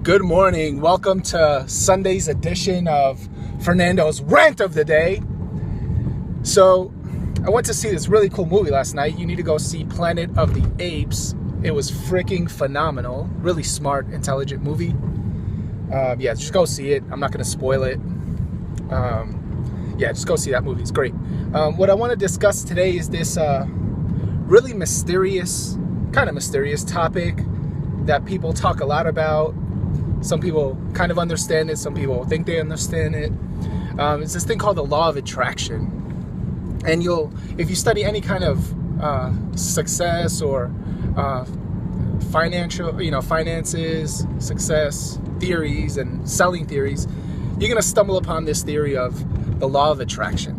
Good morning. Welcome to Sunday's edition of Fernando's Rant of the Day. So, I went to see this really cool movie last night. You need to go see Planet of the Apes. It was freaking phenomenal. Really smart, intelligent movie. Just go see it. I'm not going to spoil it. Just go see that movie. It's great. What I want to discuss today is this really mysterious topic that people talk a lot about. Some people kind of understand it. Some people think they understand it. It's this thing called the law of attraction. And if you study any kind of success or finances, success theories and selling theories, you're going to stumble upon this theory of the law of attraction.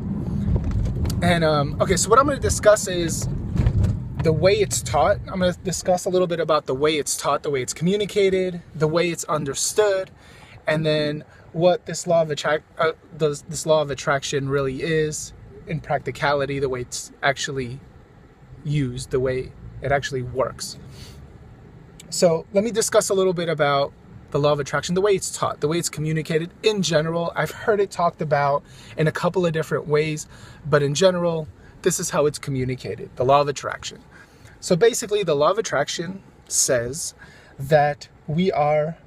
And so what I'm going to discuss is the way it's taught. I'm going to discuss a little bit about the way it's taught, the way it's communicated, the way it's understood, and then what this law of attraction really is in practicality, the way it's actually used, the way it actually works. So let me discuss a little bit about the law of attraction, the way it's taught, the way it's communicated in general. I've heard it talked about in a couple of different ways, but in general, this is how it's communicated, the law of attraction. So basically, the law of attraction says that we are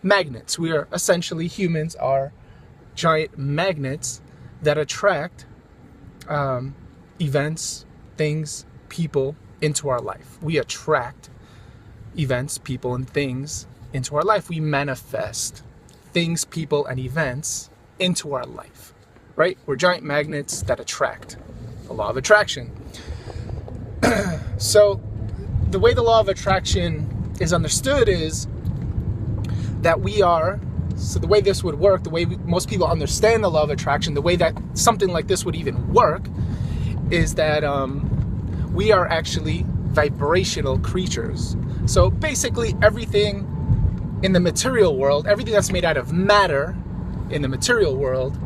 magnets. We are essentially, humans are giant magnets that attract events, things, people into our life. We attract events, people, and things into our life. We manifest things, people, and events into our life, right? We're giant magnets that attract. The law of attraction. So the way the law of attraction is understood is that the way this would work, the way most people understand the law of attraction, the way that something like this would even work is that we are actually vibrational creatures. So basically everything in the material world, everything that's made out of matter in the material world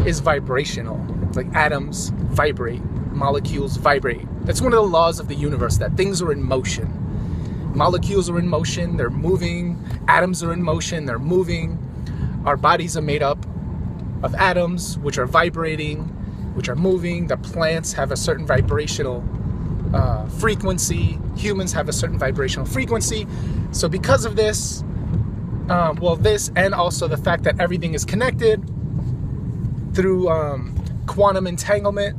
is vibrational. Like atoms vibrate, molecules vibrate. That's one of the laws of the universe, that things are in motion. Molecules are in motion, they're moving. Atoms are in motion, they're moving. Our bodies are made up of atoms, which are vibrating, which are moving. The plants have a certain vibrational frequency. Humans have a certain vibrational frequency. So because of this, this and also the fact that everything is connected through quantum entanglement,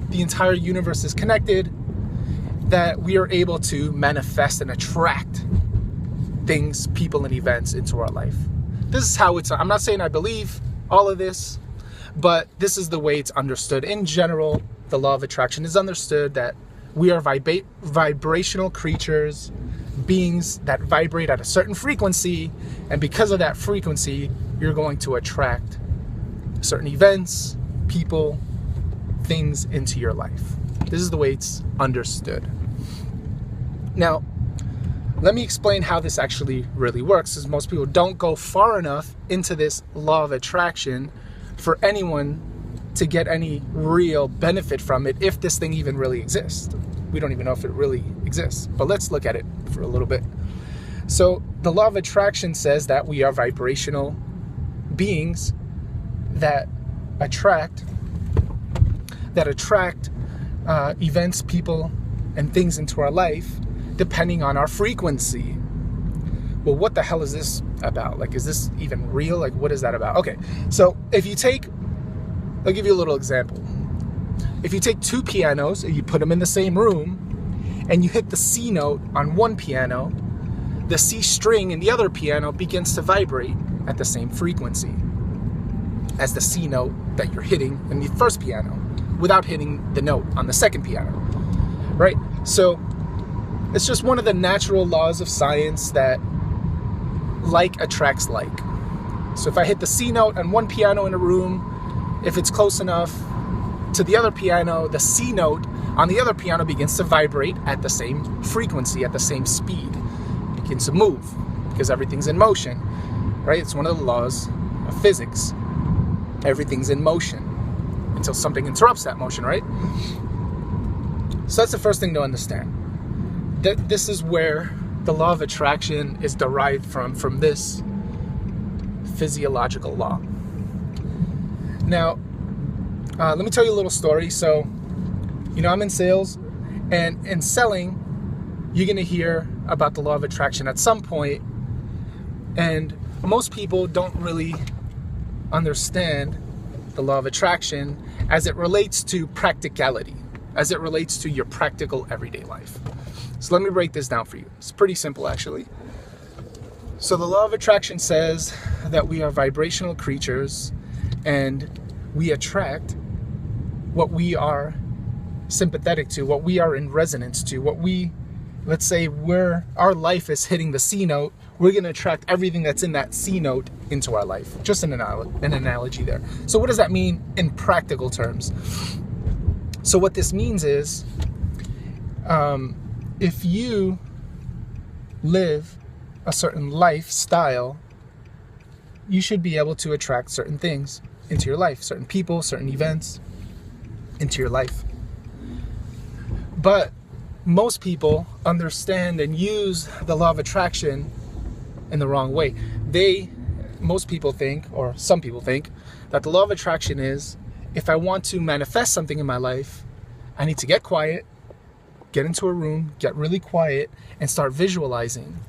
the entire universe is connected, that we are able to manifest and attract things, people, and events into our life. This is how I'm not saying I believe all of this, but this is the way it's understood. In general, the law of attraction is understood that we are vibrational creatures, beings that vibrate at a certain frequency, and because of that frequency, you're going to attract certain events, people, things into your life. This is the way it's understood. Now, let me explain how this actually really works, because most people don't go far enough into this law of attraction for anyone to get any real benefit from it, if this thing even really exists. We don't even know if it really exists, but let's look at it for a little bit. So the law of attraction says that we are vibrational beings that attract events, people, and things into our life depending on our frequency. Well, what the hell is this about? Like, is this even real? Like, what is that about? Okay, so I'll give you a little example. If you take two pianos and you put them in the same room and you hit the C note on one piano, the C string in the other piano begins to vibrate at the same frequency as the C note that you're hitting in the first piano without hitting the note on the second piano, right? So it's just one of the natural laws of science that like attracts like. So if I hit the C note on one piano in a room, if it's close enough to the other piano, the C note on the other piano begins to vibrate at the same frequency, at the same speed. It begins to move because everything's in motion, right? It's one of the laws of physics. Everything's in motion until something interrupts that motion, right? So that's the first thing to understand. That this is where the law of attraction is derived from this physiological law. Now, let me tell you a little story. So, I'm in sales, and in selling, you're going to hear about the law of attraction at some point, and most people don't really understand the law of attraction as it relates to practicality, as it relates to your practical everyday life. So let me break this down for you. It's pretty simple, actually. So the law of attraction says that we are vibrational creatures, and we attract what we are sympathetic to, what we are in resonance to, let's say our life is hitting the C note, we're going to attract everything that's in that C note into our life. Just an analogy there. So what does that mean in practical terms? So what this means is, if you live a certain lifestyle, you should be able to attract certain things into your life, certain people, certain events into your life. But most people understand and use the law of attraction in the wrong way. Most people think, or some people think, that the law of attraction is, if I want to manifest something in my life, I need to get quiet, get into a room, get really quiet, and start visualizing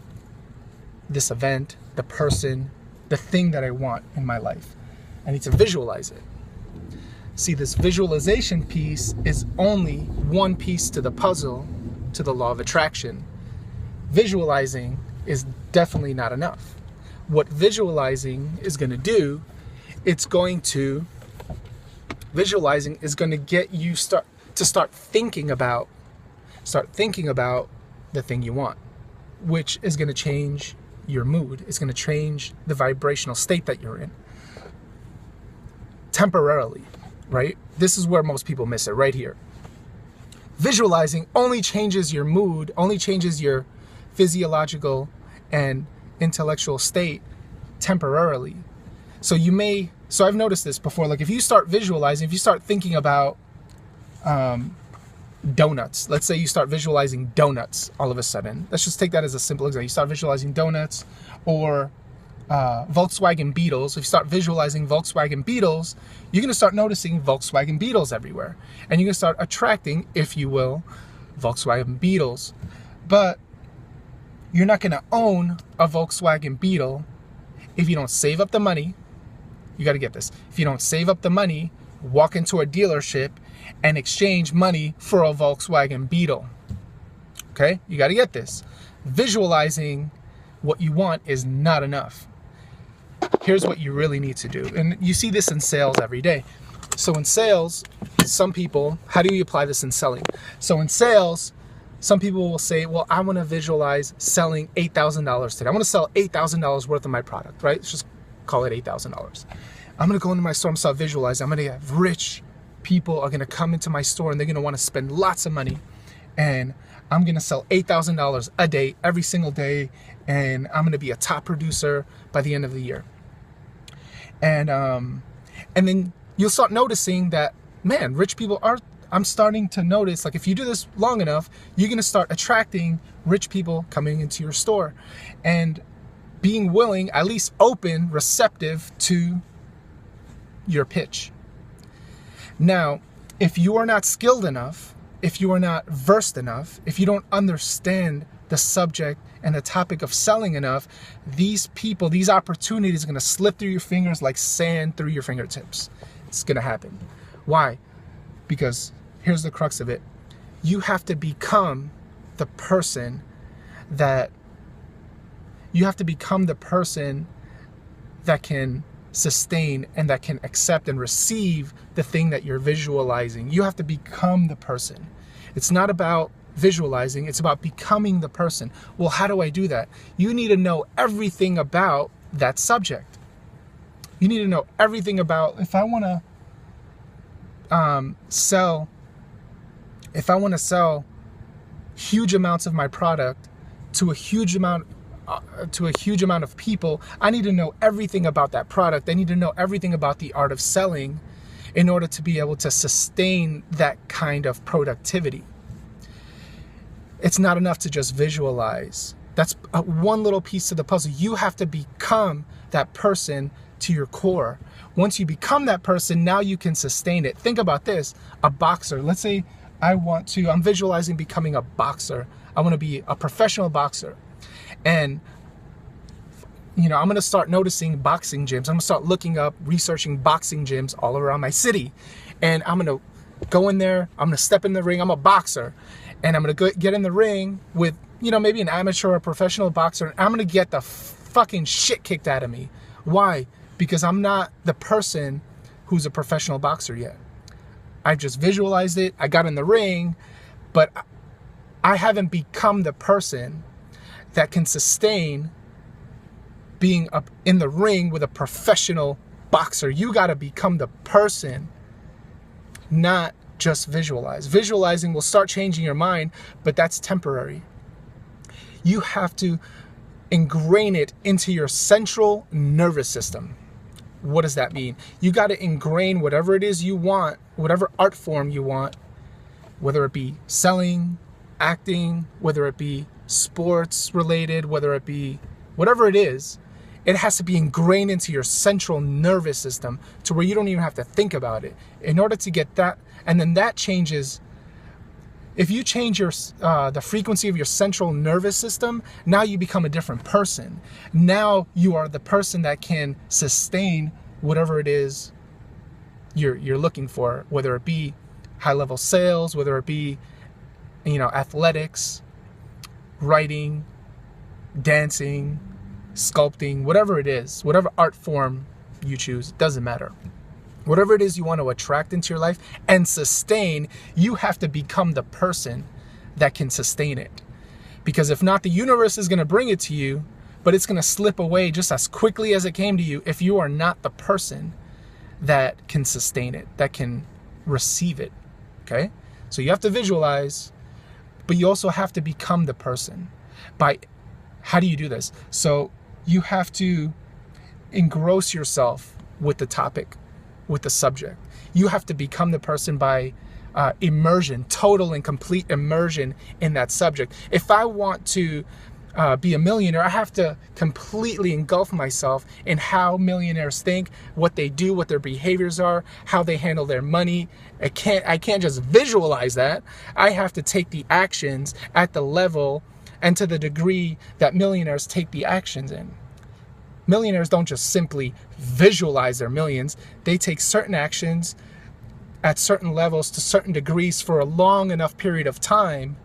this event, the person, the thing that I want in my life. I need to visualize it. See, this visualization piece is only one piece to the puzzle to the law of attraction. Visualizing is definitely not enough. What visualizing is going to do, visualizing is going to get you start thinking about the thing you want, which is going to change your mood. It's going to change the vibrational state that you're in temporarily, right? This is where most people miss it, right here. Visualizing only changes your mood, only changes your physiological and intellectual state temporarily. So I've noticed this before, like if you start visualizing, if you start thinking about donuts, let's say you start visualizing donuts all of a sudden. Let's just take that as a simple example. You start visualizing donuts, or Volkswagen Beetles. If you start visualizing Volkswagen Beetles, you're going to start noticing Volkswagen Beetles everywhere. And you're going to start attracting, if you will, Volkswagen Beetles. But you're not going to own a Volkswagen Beetle if you don't save up the money. You got to get this. If you don't save up the money, walk into a dealership and exchange money for a Volkswagen Beetle. Okay? You got to get this. Visualizing what you want is not enough. Here's what you really need to do. And you see this in sales every day. So in sales, some people, how do you apply this in selling? So in sales, some people will say, well, I want to visualize selling $8,000 today. I want to sell $8,000 worth of my product, right? Let's just call it $8,000. I'm going to go into my store and start visualizing. I'm going to have rich people are going to come into my store and they're going to want to spend lots of money. And I'm going to sell $8,000 a day, every single day. And I'm going to be a top producer by the end of the year. And then you'll start noticing that, man, rich people I'm starting to notice, like if you do this long enough, you're going to start attracting rich people coming into your store and being willing, at least open, receptive to your pitch. Now, if you are not skilled enough, if you are not versed enough, if you don't understand the subject and the topic of selling enough, these opportunities are going to slip through your fingers like sand through your fingertips. It's going to happen. Why? Because here's the crux of it. You have to become the person that can sustain and that can accept and receive the thing that you're visualizing. You have to become the person. It's not about visualizing, it's about becoming the person. Well, how do I do that? You need to know everything about that subject. You need to know everything about, if I want to sell huge amounts of my product to a huge amount of people, I need to know everything about that product. I need to know everything about the art of selling in order to be able to sustain that kind of productivity. It's not enough to just visualize. That's one little piece of the puzzle. You have to become that person to your core. Once you become that person, now you can sustain it. Think about this, a boxer. Let's say I'm visualizing becoming a boxer. I want to be a professional boxer. And I'm going to start noticing boxing gyms. I'm going to start looking up, researching boxing gyms all around my city. And I'm going to go in there. I'm going to step in the ring. I'm a boxer. And I'm going to get in the ring with, maybe an amateur or a professional boxer. And I'm going to get the fucking shit kicked out of me. Why? Because I'm not the person who's a professional boxer yet. I've just visualized it. I got in the ring, but I haven't become the person that can sustain being up in the ring with a professional boxer. You got to become the person, not just visualize. Visualizing will start changing your mind, but that's temporary. You have to ingrain it into your central nervous system. What does that mean? You got to ingrain whatever it is you want, whatever art form you want, whether it be selling, acting, whether it be sports related, whether it be whatever it is, it has to be ingrained into your central nervous system to where you don't even have to think about it. In order to get that, and then that changes. If you change the frequency of your central nervous system, now you become a different person. Now you are the person that can sustain whatever it is you're looking for, whether it be high-level sales, whether it be athletics, writing, dancing, sculpting, whatever it is, whatever art form you choose, it doesn't matter. Whatever it is you want to attract into your life and sustain, you have to become the person that can sustain it. Because if not, the universe is going to bring it to you, but it's going to slip away just as quickly as it came to you if you are not the person that can sustain it, that can receive it. Okay? So you have to visualize, but you also have to become the person. How do you do this? So you have to engross yourself with the topic, with the subject. You have to become the person by immersion, total and complete immersion in that subject. If I want to be a millionaire, I have to completely engulf myself in how millionaires think, what they do, what their behaviors are, how they handle their money. I can't just visualize that. I have to take the actions at the level and to the degree that millionaires take the actions in. Millionaires don't just simply visualize their millions. They take certain actions at certain levels to certain degrees for a long enough period of time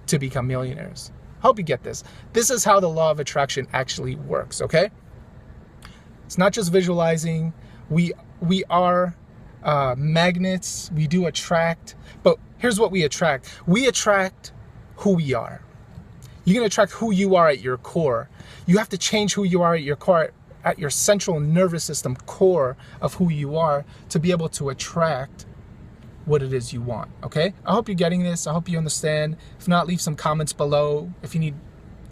to become millionaires. Hope you get this. This is how the law of attraction actually works, okay? It's not just visualizing. We are magnets. We do attract. But here's what we attract. We attract who we are. You're going to attract who you are at your core. You have to change who you are at your core, at your central nervous system core of who you are to be able to attract what it is you want, okay? I hope you're getting this. I hope you understand. If not, leave some comments below if you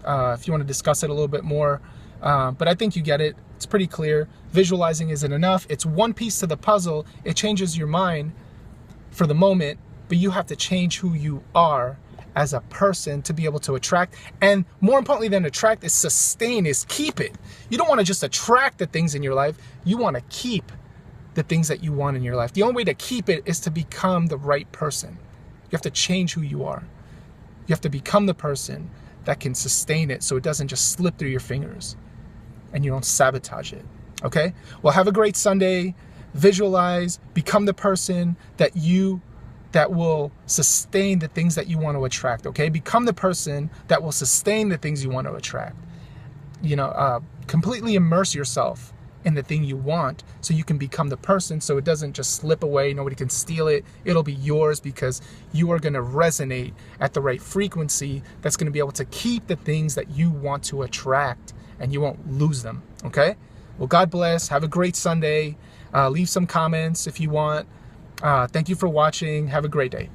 want to discuss it a little bit more. But I think you get it. It's pretty clear. Visualizing isn't enough. It's one piece to the puzzle. It changes your mind for the moment, but you have to change who you are as a person to be able to attract. And more importantly than attract is sustain, is keep it. You don't want to just attract the things in your life. You want to keep the things that you want in your life. The only way to keep it is to become the right person. You have to change who you are. You have to become the person that can sustain it so it doesn't just slip through your fingers and you don't sabotage it. Okay? Well, have a great Sunday. Visualize, become the person that will sustain the things that you want to attract, okay? Become the person that will sustain the things you want to attract. Completely immerse yourself in the thing you want so you can become the person so it doesn't just slip away. Nobody can steal it. It'll be yours because you are going to resonate at the right frequency that's going to be able to keep the things that you want to attract and you won't lose them, okay? Well, God bless. Have a great Sunday. Leave some comments if you want. Thank you for watching. Have a great day.